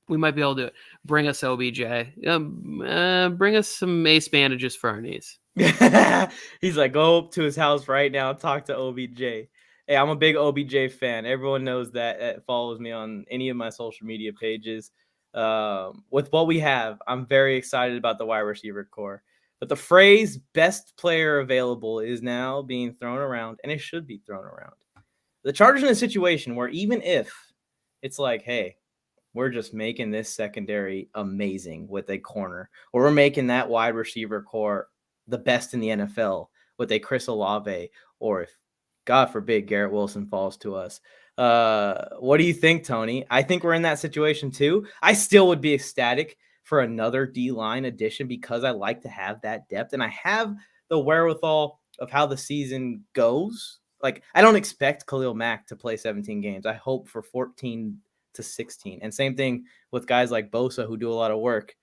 We might be able to do it. Bring us OBJ. Bring us some ace bandages for our knees. He's like, go up to his house right now and talk to OBJ. Hey, I'm a big OBJ fan. Everyone knows that follows me on any of my social media pages. With what we have, I'm very excited about the wide receiver core. But the phrase best player available is now being thrown around, and it should be thrown around. The Chargers are in a situation where even if it's like, hey, we're just making this secondary amazing with a corner, or we're making that wide receiver core the best in the NFL with a Chris Olave, or if, God forbid, Garrett Wilson falls to us. What do you think, Tony? I think we're in that situation too. I still would be ecstatic for another D-line addition because I like to have that depth, and I have the wherewithal of how the season goes. Like, I don't expect Khalil Mack to play 17 games. I hope for 14 to 16. And same thing with guys like Bosa who do a lot of work.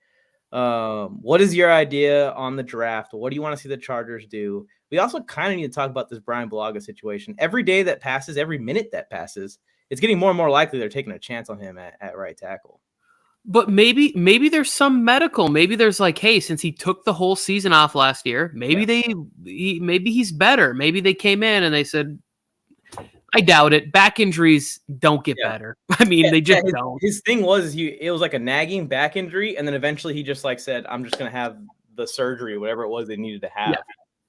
What is your idea on the draft? What do you want to see the Chargers do? We also kind of need to talk about this Brian Bulaga situation. Every day that passes, every minute that passes, it's getting more and more likely they're taking a chance on him at right tackle. But maybe there's some medical. Maybe there's like, hey, since he took the whole season off last year, maybe maybe he's better. Maybe they came in and they said, I doubt it. Back injuries don't get better. I mean, they just don't. His thing was it was like a nagging back injury, and then eventually he just like said, I'm just gonna have the surgery, whatever it was they needed to have. Yeah.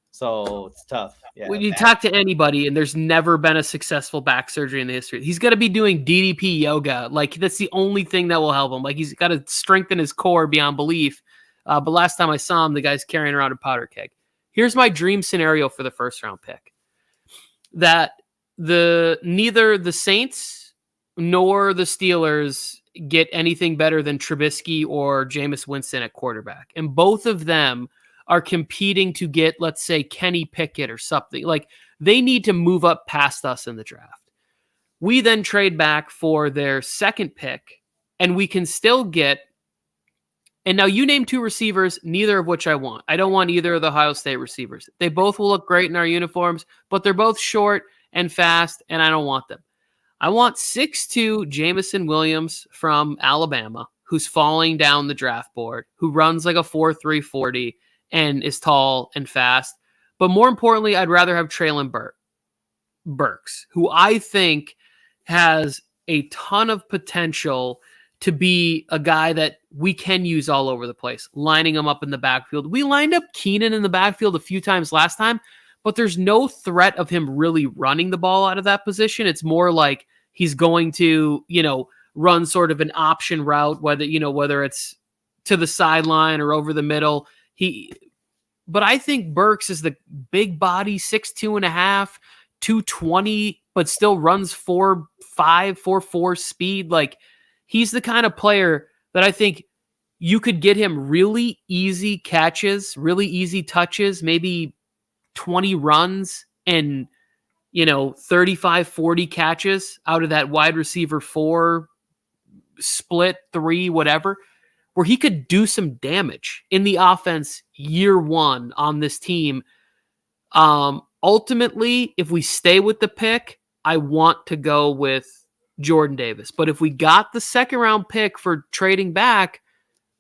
So it's tough. Yeah. When you talk to anybody, and there's never been a successful back surgery in the history, he's got to be doing DDP yoga. Like, that's the only thing that will help him. Like, he's got to strengthen his core beyond belief. But last time I saw him, the guy's carrying around a powder keg. Here's my dream scenario for the first round pick: that neither the Saints nor the Steelers get anything better than Trubisky or Jameis Winston at quarterback, and both of them are competing to get, let's say, Kenny Pickett or something. Like, they need to move up past us in the draft. We then trade back for their second pick, and we can still get, and now you name two receivers, neither of which I want. I don't want either of the Ohio State receivers. They both will look great in our uniforms, but they're both short and fast, and I don't want them. I want 6'2" Jamison Williams from Alabama, who's falling down the draft board, who runs like a 4.3 40, and is tall and fast. But more importantly, I'd rather have Traylon Burks, who I think has a ton of potential to be a guy that we can use all over the place, lining him up in the backfield. We lined up Keenan in the backfield a few times last time, but there's no threat of him really running the ball out of that position. It's more like he's going to, run sort of an option route, whether it's to the sideline or over the middle. But I think Burks is the big body, 6'2.5", 220, but still runs 4.5, 4.4 speed. Like, he's the kind of player that I think you could get him really easy catches, really easy touches, maybe 20 runs and 35, 40 catches out of that wide receiver 4, split 3, whatever, where he could do some damage in the offense year one on this team. Ultimately, if we stay with the pick, I want to go with Jordan Davis. But if we got the second round pick for trading back,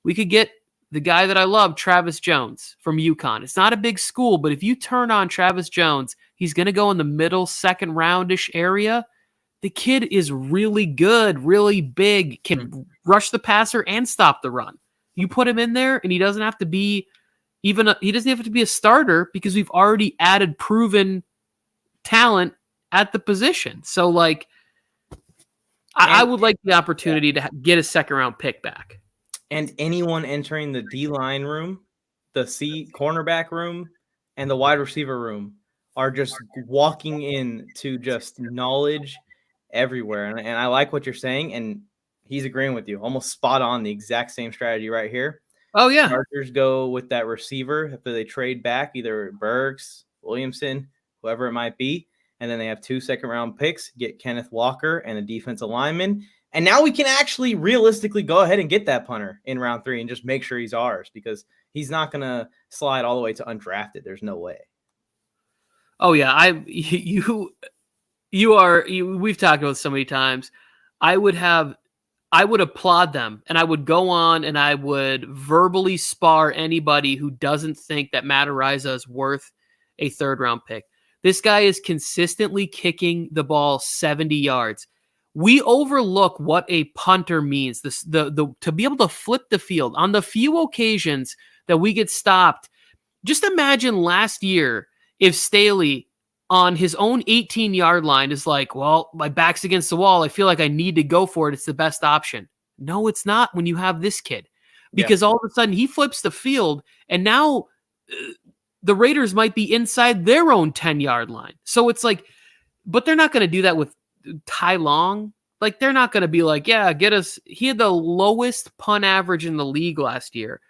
we could get the guy that I love, Travis Jones from UConn. It's not a big school, but if you turn on Travis Jones, he's going to go in the middle second roundish area. The kid is really good, really big, can rush the passer and stop the run. You put him in there, and he doesn't have to be a starter because we've already added proven talent at the position. So, like, I would like the opportunity to get a second round pick back. And anyone entering the D-line room, the cornerback room, and the wide receiver room are just walking in to just knowledge everywhere. And I like what you're saying, and he's agreeing with you. Almost spot on, the exact same strategy right here. Oh, yeah. Chargers go with that receiver after they trade back, either Burks, Williamson, whoever it might be. And then they have 2 second-round picks, get Kenneth Walker and a defensive lineman. And now we can actually realistically go ahead and get that punter in round 3 and just make sure he's ours, because he's not going to slide all the way to undrafted. There's no way. Oh, yeah. We've talked about this so many times. I would applaud them, and I would go on and I would verbally spar anybody who doesn't think that Matt Araiza is worth a third-round pick. This guy is consistently kicking the ball 70 yards. We overlook what a punter means. To be able to flip the field on the few occasions that we get stopped. Just imagine last year if Staley on his own 18-yard line is like, well, my back's against the wall. I feel like I need to go for it. It's the best option. No, it's not when you have this kid, because all of a sudden he flips the field, and now the Raiders might be inside their own 10-yard line. So it's like, but they're not going to do that with Ty Long. Like, they're not going to be like, yeah, get us. He had the lowest punt average in the league last year.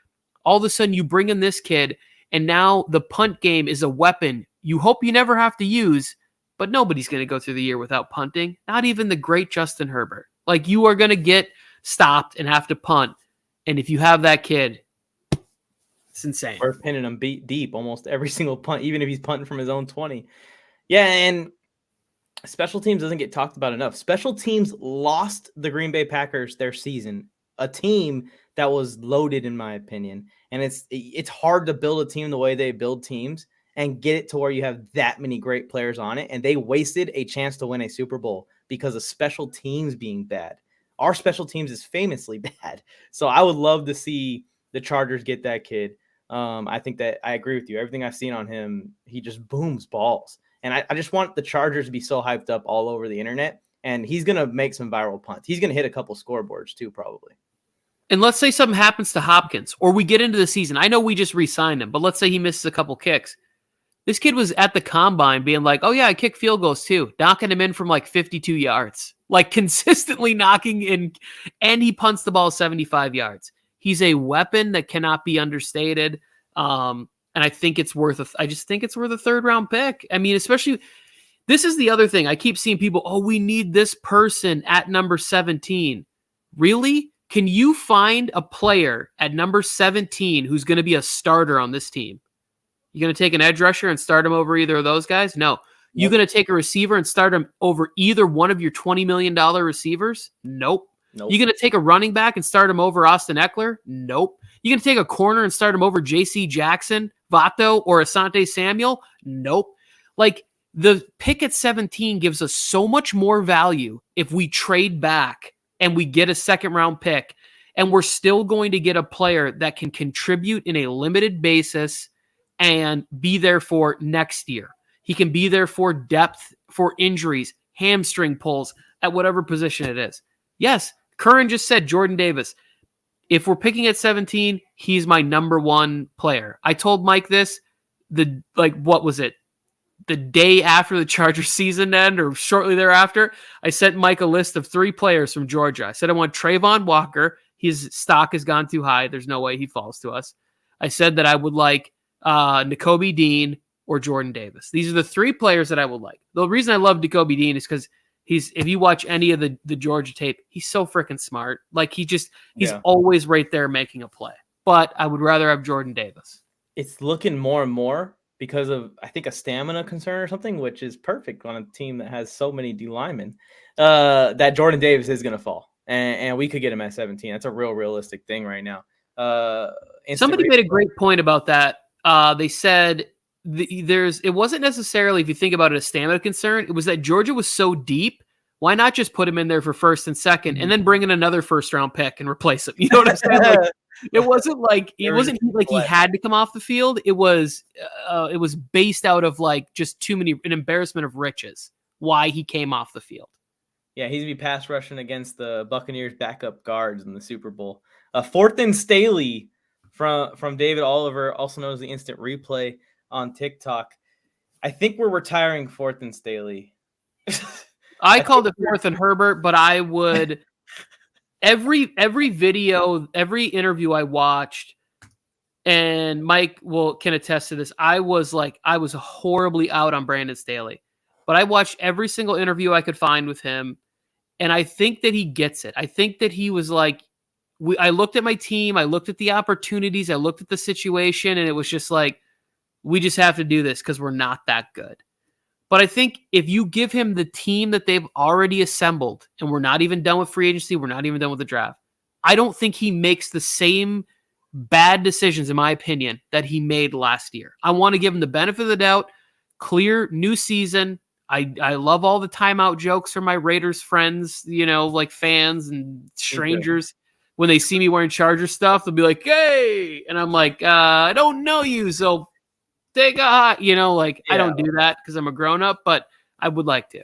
All of a sudden you bring in this kid And now the punt game is a weapon you hope you never have to use, but nobody's going to go through the year without punting. Not even the great Justin Herbert. Like, you are going to get stopped and have to punt. And if you have that kid, it's insane. We're pinning him deep almost every single punt, even if he's punting from his own 20. Yeah, and special teams doesn't get talked about enough. Special teams lost the Green Bay Packers their season, a team that was loaded, in my opinion. And it's hard to build a team the way they build teams and get it to where you have that many great players on it. And they wasted a chance to win a Super Bowl because of special teams being bad. Our special teams is famously bad. So I would love to see the Chargers get that kid. I think that I agree with you. Everything I've seen on him, he just booms balls. And I just want the Chargers to be so hyped up all over the internet. And he's going to make some viral punts. He's going to hit a couple scoreboards too, probably. And let's say something happens to Hopkins, or we get into the season. I know we just re-signed him, but let's say he misses a couple kicks. This kid was at the combine being like, oh yeah, I kick field goals too. Knocking him in from like 52 yards. Like, consistently knocking in, and he punts the ball 75 yards. He's a weapon that cannot be understated. And I think it's I just think it's worth a 3rd round pick. I mean, especially, this is the other thing. I keep seeing people, oh, we need this person at number 17. Really? Can you find a player at number 17 who's going to be a starter on this team? You going to take an edge rusher and start him over either of those guys? No. You going to take a receiver and start him over either one of your $20 million receivers? Nope. You going to take a running back and start him over Austin Eckler? Nope. You going to take a corner and start him over J.C. Jackson, Vato, or Asante Samuel? Nope. Like, the pick at 17 gives us so much more value if we trade back and we get a 2nd round pick, and we're still going to get a player that can contribute in a limited basis and be there for next year. He can be there for depth, for injuries, hamstring pulls, at whatever position it is. Yes, Curran just said Jordan Davis. If we're picking at 17, he's my number 1 player. I told Mike this, what was it? The day after the Chargers season end, or shortly thereafter, I sent Mike a list of 3 players from Georgia. I said I want Trayvon Walker. His stock has gone too high. There's no way he falls to us. I said that I would like Nakobe Dean or Jordan Davis. These are the 3 players that I would like. The reason I love Nakobe Dean is because if you watch any of the Georgia tape, he's so freaking smart. Like, he's always right there making a play. But I would rather have Jordan Davis. It's looking more and more because of, I think, a stamina concern or something, which is perfect on a team that has so many D linemen, that Jordan Davis is going to fall. And we could get him at 17. That's a realistic thing right now. Somebody made a great point about that. They said it wasn't necessarily, if you think about it, a stamina concern. It was that Georgia was so deep. Why not just put him in there for 1st and 2nd, and then bring in another 1st round pick and replace him? You know what I'm saying? Like, it wasn't like he had to come off the field. It was based out of like just an embarrassment of riches why he came off the field. Yeah, he's gonna be pass rushing against the Buccaneers backup guards in the Super Bowl. 4th and Staley from David Oliver, also known as the Instant Replay on TikTok. I think we're retiring 4th and Staley. I called it 4th and Herbert, but I would every video, every interview I watched, and Mike can attest to this. I was horribly out on Brandon Staley, but I watched every single interview I could find with him, and I think that he gets it. I think that he was like, I looked at my team, I looked at the opportunities, I looked at the situation, and it was just like, we just have to do this because we're not that good. But I think if you give him the team that they've already assembled, and we're not even done with free agency, we're not even done with the draft, I don't think he makes the same bad decisions, in my opinion, that he made last year. I want to give him the benefit of the doubt. Clear new season. I love all the timeout jokes from my Raiders friends, like fans and strangers. Okay. When they see me wearing Charger stuff, they'll be like, hey, and I'm like, I don't know you, so take a hot, I don't do that because I'm a grown up, but I would like to.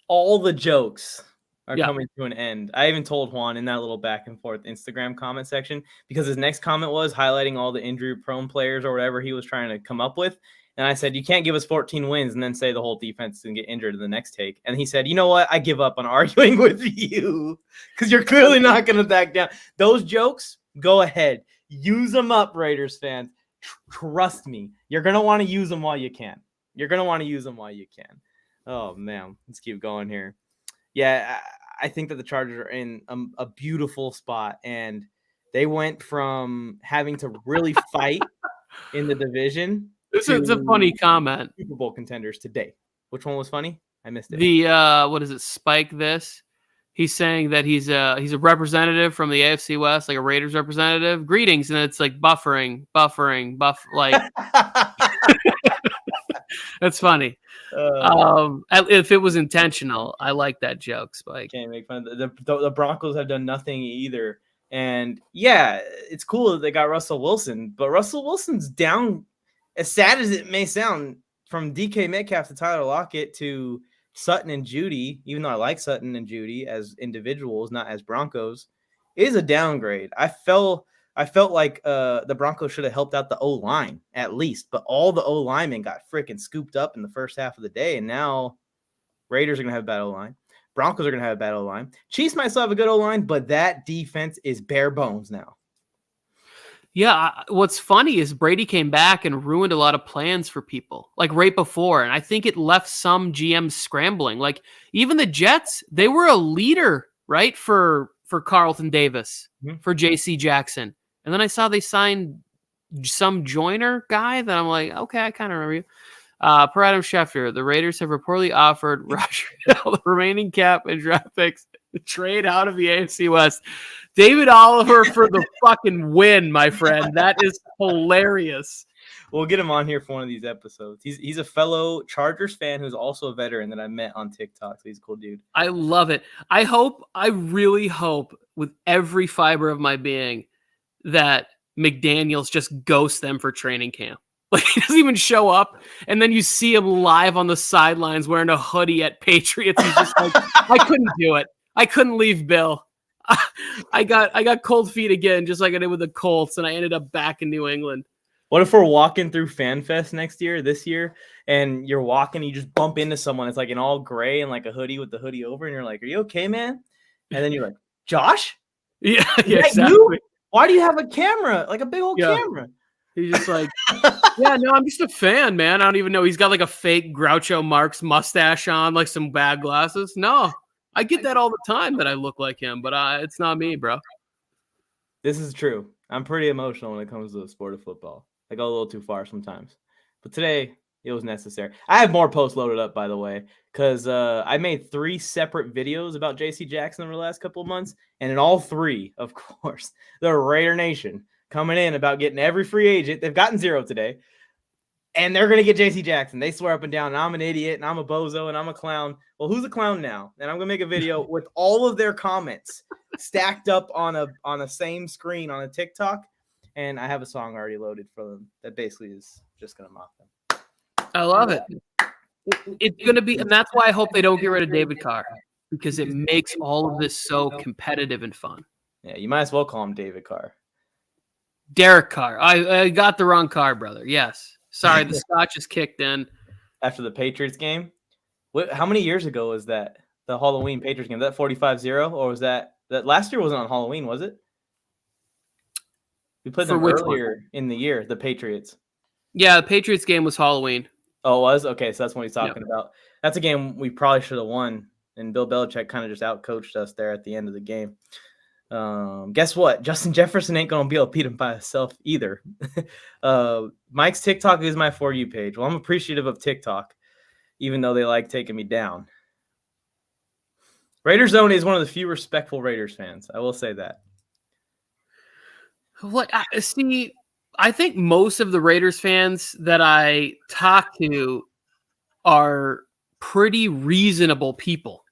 All the jokes are coming to an end. I even told Juan in that little back and forth Instagram comment section, because his next comment was highlighting all the injury prone players or whatever he was trying to come up with. And I said, you can't give us 14 wins and then say the whole defense is going to get injured in the next take. And he said, you know what? I give up on arguing with you because you're clearly not going to back down. Those jokes, go ahead. Use them up, Raiders fans. trust me, you're gonna want to use them while you can. Oh man, let's keep going here. Yeah, I think that the Chargers are in a beautiful spot, and they went from having to really fight in the division This is a funny comment. Super Bowl contenders today. Which one was funny? I missed it. The what is it? Spike this. He's saying that he's a representative from the AFC West, like a Raiders representative. Greetings, and it's like buffering, like that's funny. If it was intentional, I like that joke, Spike. Can't make fun of the Broncos have done nothing either. And yeah, it's cool that they got Russell Wilson, but Russell Wilson's down, as sad as it may sound, from DK Metcalf to Tyler Lockett to Sutton and Judy, even though I like Sutton and Judy as individuals, not as Broncos, is a downgrade. I felt like the Broncos should have helped out the O-line at least, but all the O-linemen got freaking scooped up in the first half of the day, and now Raiders are going to have a bad O-line. Broncos are going to have a bad O-line. Chiefs might still have a good O-line, but that defense is bare bones now. Yeah, what's funny is Brady came back and ruined a lot of plans for people, like right before. And I think it left some GMs scrambling. Like even the Jets, they were a leader, right, for Carlton Davis, for J.C. Jackson. And then I saw they signed some joiner guy that I'm like, okay, I kind of remember you. Per Adam Schefter, the Raiders have reportedly offered Roger the remaining cap and draft picks to trade out of the AFC West. David Oliver for the fucking win, my friend. That is hilarious. We'll get him on here for one of these episodes. He's a fellow Chargers fan who's also a veteran that I met on TikTok. So he's a cool dude. I love it. I really hope with every fiber of my being that McDaniels just ghosts them for training camp. Like he doesn't even show up, and then you see him live on the sidelines wearing a hoodie at Patriots. He's just like, I couldn't do it. I couldn't leave Bill. I got cold feet again, just like I did with the Colts, and I ended up back in New England. What if we're walking through FanFest this year, and you're walking, you just bump into someone. It's like in all gray and like a hoodie with the hoodie over, and you're like, "Are you okay, man?" And then you're like, "Josh, yeah, exactly. You? Why do you have a camera, like a big old camera?" He's just like, yeah, no, I'm just a fan, man. I don't even know. He's got like a fake Groucho Marx mustache on, like some bad glasses. No, I get that all the time that I look like him, but it's not me, bro. This is true. I'm pretty emotional when it comes to the sport of football. I go a little too far sometimes. But today, it was necessary. I have more posts loaded up, by the way, because I made 3 separate videos about J.C. Jackson over the last couple of months. And in all 3, of course, the Raider Nation coming in about getting every free agent. They've gotten 0 today. And they're going to get J.C. Jackson. They swear up and down, and I'm an idiot, and I'm a bozo, and I'm a clown. Well, who's a clown now? And I'm going to make a video with all of their comments stacked up on a same screen on a TikTok. And I have a song already loaded for them that basically is just going to mock them. I love it. It's going to be, and that's why I hope they don't get rid of David Carr, because it makes all of this so competitive and fun. Yeah, you might as well call him David Carr. Derek Carr. I got the wrong Carr, brother. Yes. Sorry, the scotch is kicked in. After the Patriots game? How many years ago was that? The Halloween Patriots game? Was that 45-0? Or was that last year wasn't on Halloween, was it? We played them earlier in the year, the Patriots. Yeah, the Patriots game was Halloween. Oh, it was? Okay, so that's what he's talking about. That's a game we probably should have won, and Bill Belichick kind of just outcoached us there at the end of the game. Guess what? Justin Jefferson ain't going to be able to beat him by himself either. Mike's TikTok is my For You page. Well, I'm appreciative of TikTok, even though they like taking me down. Raiders Zone is one of the few respectful Raiders fans. I will say that. I think most of the Raiders fans that I talk to are pretty reasonable people.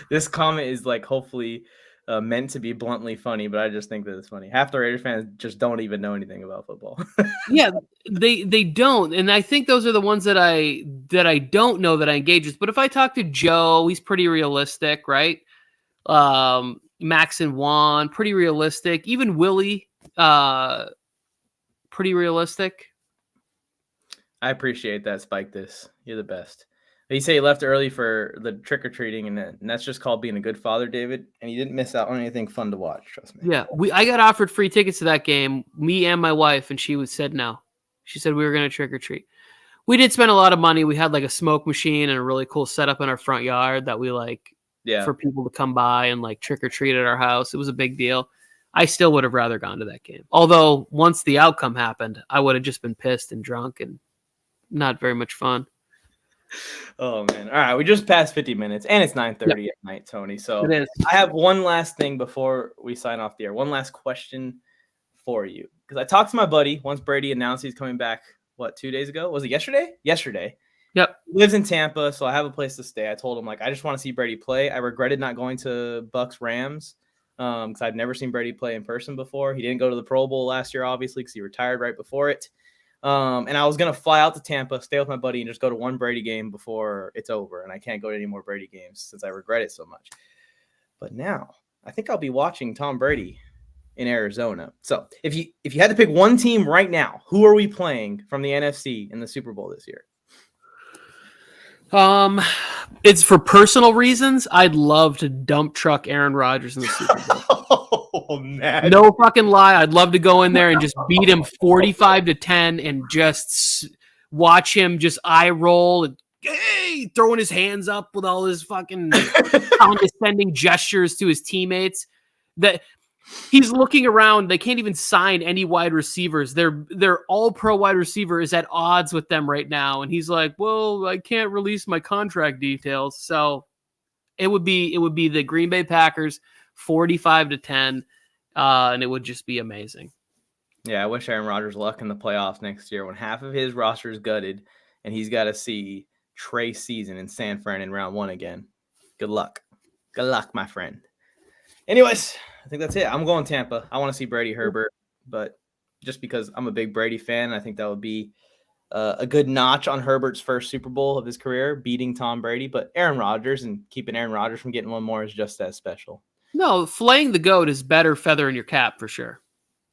This comment is like hopefully meant to be bluntly funny, but I just think that it's funny. Half the Raiders fans just don't even know anything about football. Yeah, they don't, and I think those are the ones that I don't know that I engage with. But if I talk to Joe, he's pretty realistic, right? Max and Juan, pretty realistic. Even Willie, pretty realistic. I appreciate that, Spike. You're the best. He said he left early for the trick or treating, and that's just called being a good father, David. And he didn't miss out on anything fun to watch. Trust me. Yeah, I got offered free tickets to that game, me and my wife, and she said no. She said we were going to trick or treat. We did spend a lot of money. We had like a smoke machine and a really cool setup in our front yard that we for people to come by and like trick or treat at our house. It was a big deal. I still would have rather gone to that game. Although once the outcome happened, I would have just been pissed and drunk and not very much fun. Oh man! All right, we just passed 50 minutes, and it's 9:30 at night, Tony. So It is. I have one last thing before we sign off the air. One last question for you, because I talked to my buddy once Brady announced he's coming back. What, 2 days ago? Was it yesterday? Yesterday. Yep. He lives in Tampa, so I have a place to stay. I told him I just want to see Brady play. I regretted not going to Bucks Rams because I've never seen Brady play in person before. He didn't go to the Pro Bowl last year, obviously, because he retired right before it. And I was going to fly out to Tampa, stay with my buddy, and just go to one Brady game before it's over. And I can't go to any more Brady games since I regret it so much. But now I think I'll be watching Tom Brady in Arizona. So if you had to pick one team right now, who are we playing from the NFC in the Super Bowl this year? It's for personal reasons. I'd love to dump truck Aaron Rodgers in the Super Bowl. Oh, man. No fucking lie. I'd love to go in there and just beat him 45-10 and just watch him just eye roll and throwing his hands up with all his fucking condescending gestures to his teammates. That he's looking around. They can't even sign any wide receivers. Their all-pro wide receiver is at odds with them right now. And he's like, well, I can't release my contract details. So it would be the Green Bay Packers 45-10. And it would just be amazing. Yeah, I wish Aaron Rodgers luck in the playoffs next year when half of his roster is gutted and he's got to see Trey Season in San Fran in round 1 again. Good luck. Good luck, my friend. Anyways, I think that's it. I'm going Tampa. I want to see Brady Herbert, but just because I'm a big Brady fan, I think that would be a good notch on Herbert's first Super Bowl of his career, beating Tom Brady. But Aaron Rodgers and keeping Aaron Rodgers from getting one more is just as special. No, flaying the goat is better feather in your cap for sure.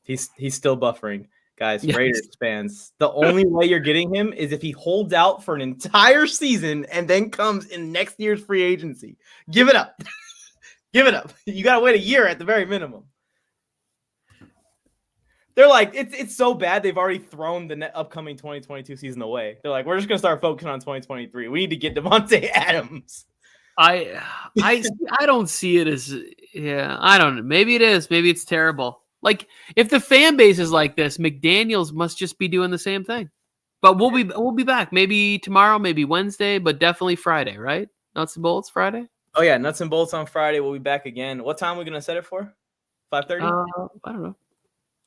He's still buffering. Guys, Yes. Raiders fans, the only way you're getting him is if he holds out for an entire season and then comes in next year's free agency. Give it up. Give it up. You got to wait a year at the very minimum. They're like, it's so bad they've already thrown the upcoming 2022 season away. They're like, we're just going to start focusing on 2023. We need to get Devontae Adams. I don't see it as, I don't know. Maybe it is. Maybe it's terrible. Like, if the fan base is like this, McDaniels must just be doing the same thing. But we'll be back. Maybe tomorrow, maybe Wednesday, but definitely Friday, right? Nuts and bolts Friday? Oh, yeah. Nuts and bolts on Friday. We'll be back again. What time are we going to set it for? 5:30? I don't know.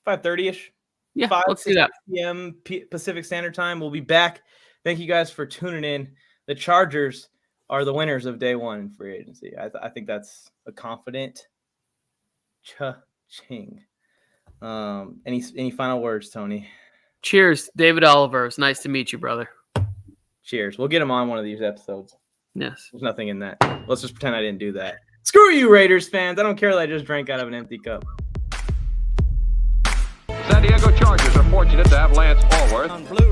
5:30-ish. Yeah, 5 let's do that. p.m. Pacific Standard Time. We'll be back. Thank you guys for tuning in. The Chargers are the winners of day one in free agency. I think that's a confident cha-ching. Any final words, Tony? Cheers, David Oliver. It's nice to meet you, brother. Cheers. We'll get him on one of these episodes. Yes. There's nothing in that. Let's just pretend I didn't do that. Screw you, Raiders fans. I don't care that I just drank out of an empty cup. San Diego Chargers are fortunate to have Lance Allworth. On Blue